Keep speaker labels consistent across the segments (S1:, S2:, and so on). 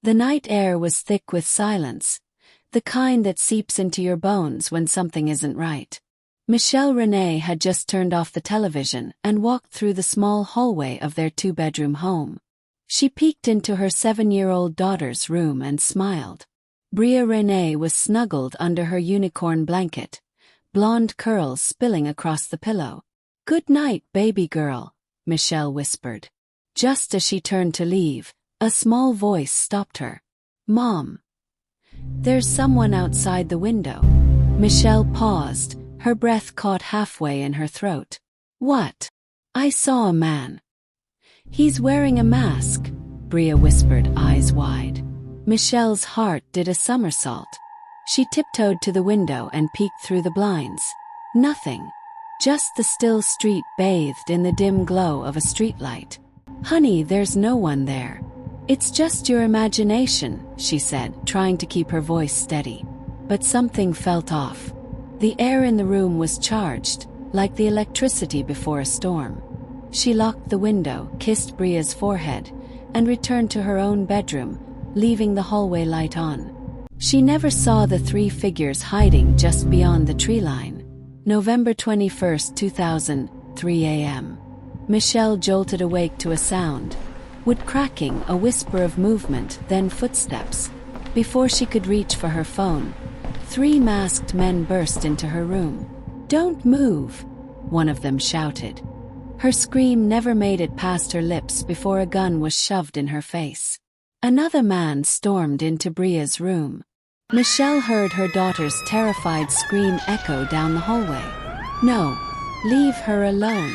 S1: The night air was thick with silence, the kind that seeps into your bones when something isn't right. Renee had just turned off the television and walked through the small hallway of their two-bedroom home. She peeked into her 7-year-old daughter's room and smiled. Renee was snuggled under her unicorn blanket, blonde curls spilling across the pillow. "Good night, baby girl," Michelle whispered. Just as she turned to leave, a small voice stopped her. "Mom. There's someone outside the window." Michelle paused, her breath caught halfway in her throat. "What?" "I saw a man." "He's wearing a mask," Breea whispered, eyes wide. Michelle's heart did a somersault. She tiptoed to the window and peeked through the blinds. Nothing. Just the still street bathed in the dim glow of a streetlight. "Honey, there's no one there. It's just your imagination," she said, trying to keep her voice steady. But something felt off. The air in the room was charged, like the electricity before a storm. She locked the window, kissed Brea's forehead, and returned to her own bedroom, leaving the hallway light on. She never saw the three figures hiding just beyond the tree line. November 21, 2000, 3 a.m. Michelle jolted awake to a sound. Wood cracking, a whisper of movement, then footsteps. Before she could reach for her phone, 3 masked men burst into her room. "Don't move," one of them shouted. Her scream never made it past her lips before a gun was shoved in her face. Another man stormed into Brea's room. Michelle heard her daughter's terrified scream echo down the hallway. "No, leave her alone,"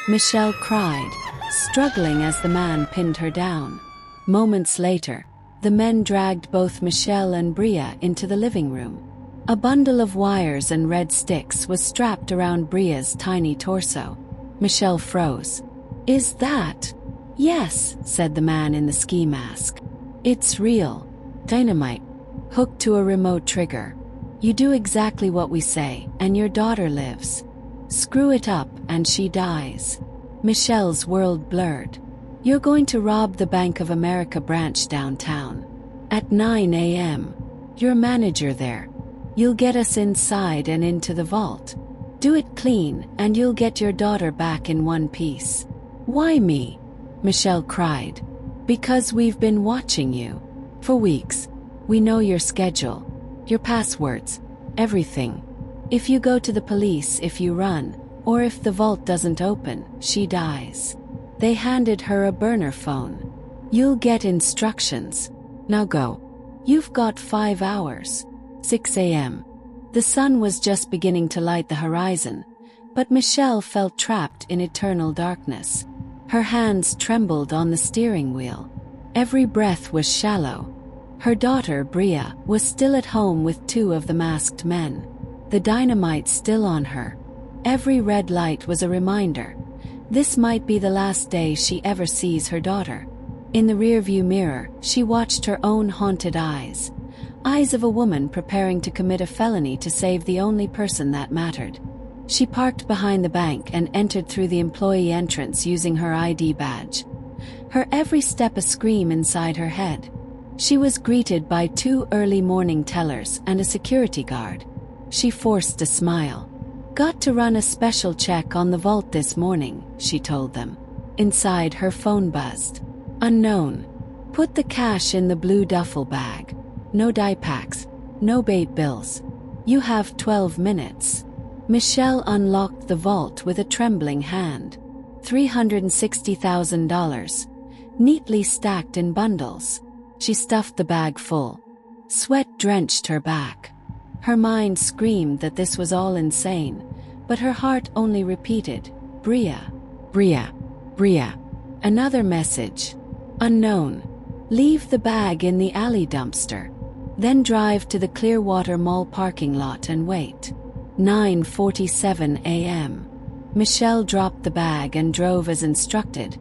S1: Michelle cried, struggling as the man pinned her down. Moments later, the men dragged both Michelle and Breea into the living room. A bundle of wires and red sticks was strapped around Brea's tiny torso. Michelle froze. "Is that?" "Yes," said the man in the ski mask. "It's real. Dynamite. Hooked to a remote trigger. You do exactly what we say, and your daughter lives. Screw it up, and she dies." Michelle's world blurred. "You're going to rob the Bank of America branch downtown. At 9 a.m. Your manager there. You'll get us inside and into the vault. Do it clean, and you'll get your daughter back in one piece." "Why me?" Michelle cried. "Because we've been watching you. For weeks. We know your schedule, your passwords, everything. If you go to the police, if you run, or if the vault doesn't open, she dies." They handed her a burner phone. "You'll get instructions. Now go. You've got 5 hours." 6 a.m. The sun was just beginning to light the horizon, but Michelle felt trapped in eternal darkness. Her hands trembled on the steering wheel. Every breath was shallow. Her daughter, Breea, was still at home with 2 of the masked men. The dynamite still on her. Every red light was a reminder. This might be the last day she ever sees her daughter. In the rearview mirror, she watched her own haunted eyes. Eyes of a woman preparing to commit a felony to save the only person that mattered. She parked behind the bank and entered through the employee entrance using her ID badge. Her every step a scream inside her head. She was greeted by 2 early morning tellers and a security guard. She forced a smile. "Got to run a special check on the vault this morning," she told them. Inside, her phone buzzed. "Unknown. Put the cash in the blue duffel bag. No die packs. No bait bills. You have 12 minutes." Michelle unlocked the vault with a trembling hand. $360,000. Neatly stacked in bundles. She stuffed the bag full. Sweat drenched her back. Her mind screamed that this was all insane, but her heart only repeated, "Breea, Breea, Breea." Another message. Unknown. Leave the bag in the alley dumpster. Then drive to the Clearwater Mall parking lot and wait. 9:47 a.m. Michelle dropped the bag and drove as instructed,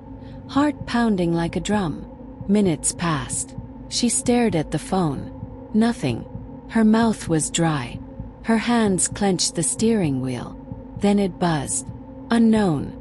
S1: heart pounding like a drum. Minutes passed. She stared at the phone. Nothing. Her mouth was dry. Her hands clenched the steering wheel. Then it buzzed. Unknown.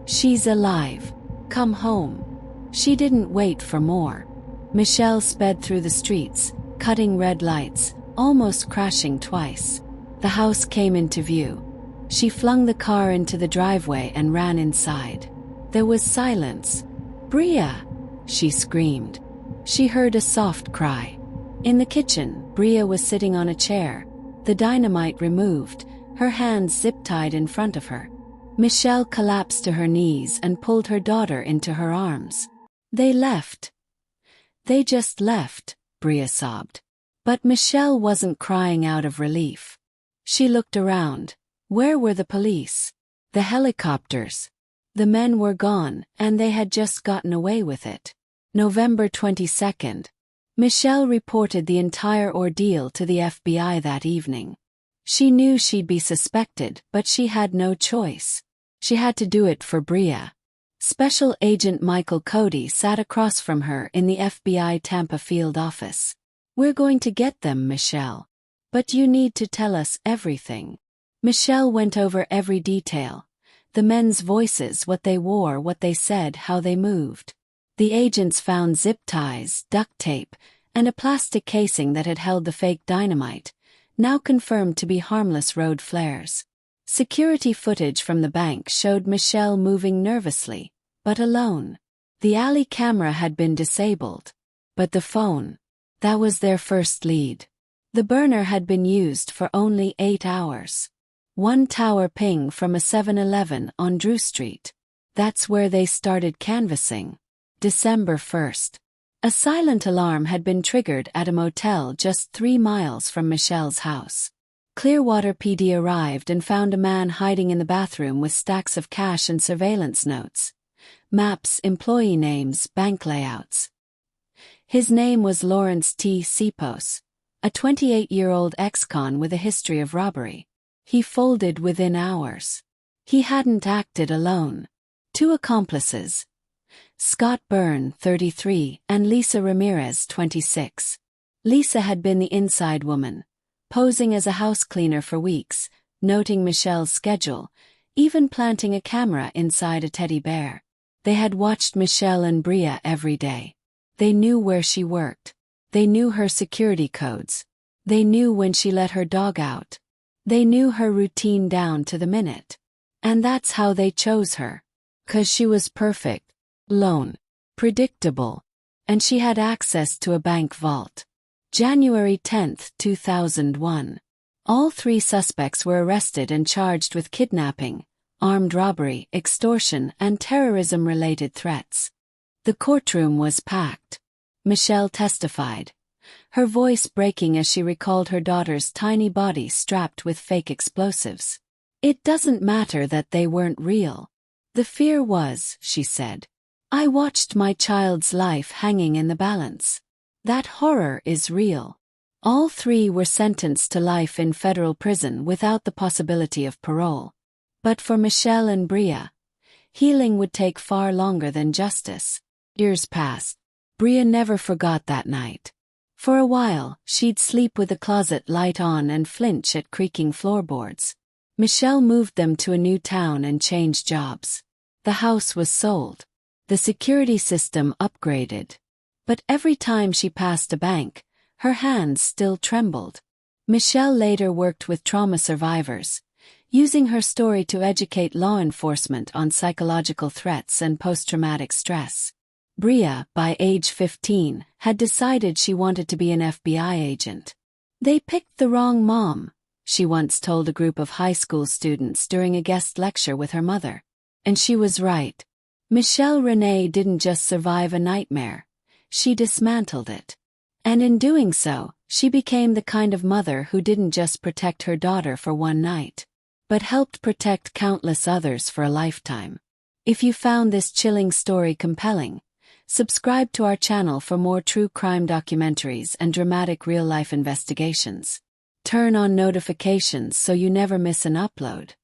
S1: She's alive. Come home. She didn't wait for more. Michelle sped through the streets, cutting red lights, almost crashing twice. The house came into view. She flung the car into the driveway and ran inside. There was silence. "Breea!" she screamed. She heard a soft cry. In the kitchen, Breea was sitting on a chair, the dynamite removed, her hands zip-tied in front of her. Michelle collapsed to her knees and pulled her daughter into her arms. "They left. They just left," Breea sobbed. But Michelle wasn't crying out of relief. She looked around. Where were the police? The helicopters? The men were gone, and they had just gotten away with it. November 22nd. Michelle reported the entire ordeal to the FBI that evening. She knew she'd be suspected, but she had no choice. She had to do it for Breea. Special Agent Michael Cody sat across from her in the FBI Tampa field office. "We're going to get them, Michelle. But you need to tell us everything." Michelle went over every detail. The men's voices, what they wore, what they said, how they moved. The agents found zip ties, duct tape, and a plastic casing that had held the fake dynamite, now confirmed to be harmless road flares. Security footage from the bank showed Michelle moving nervously, but alone. The alley camera had been disabled. But the phone, that was their first lead. The burner had been used for only 8 hours. One tower ping from a 7-Eleven on Drew Street. That's where they started canvassing. December 1st. A silent alarm had been triggered at a motel just 3 miles from Michelle's house. Clearwater PD arrived and found a man hiding in the bathroom with stacks of cash and surveillance notes. Maps, employee names, bank layouts. His name was Lawrence T. Sipos, a 28-year-old ex-con with a history of robbery. He folded within hours. He hadn't acted alone. 2 accomplices, Scott Byrne, 33, and Lisa Ramirez, 26. Lisa had been the inside woman, posing as a house cleaner for weeks, noting Michelle's schedule, even planting a camera inside a teddy bear. They had watched Michelle and Breea every day. They knew where she worked. They knew her security codes. They knew when she let her dog out. They knew her routine down to the minute. And that's how they chose her. 'Cause she was perfect, lone, predictable, and she had access to a bank vault. January 10, 2001. All 3 suspects were arrested and charged with kidnapping, armed robbery, extortion, and terrorism-related threats. The courtroom was packed. Michelle testified, her voice breaking as she recalled her daughter's tiny body strapped with fake explosives. "It doesn't matter that they weren't real. The fear was," she said. "I watched my child's life hanging in the balance. That horror is real." All 3 were sentenced to life in federal prison without the possibility of parole. But for Michelle and Breea, healing would take far longer than justice. Years passed. Breea never forgot that night. For a while, she'd sleep with the closet light on and flinch at creaking floorboards. Michelle moved them to a new town and changed jobs. The house was sold. The security system upgraded. But every time she passed a bank, her hands still trembled. Michelle later worked with trauma survivors, using her story to educate law enforcement on psychological threats and post-traumatic stress. Breea, by age 15, had decided she wanted to be an FBI agent. "They picked the wrong mom," she once told a group of high school students during a guest lecture with her mother. And she was right. Michelle Renee didn't just survive a nightmare, she dismantled it. And in doing so, she became the kind of mother who didn't just protect her daughter for one night, but helped protect countless others for a lifetime. If you found this chilling story compelling, subscribe to our channel for more true crime documentaries and dramatic real-life investigations. Turn on notifications so you never miss an upload.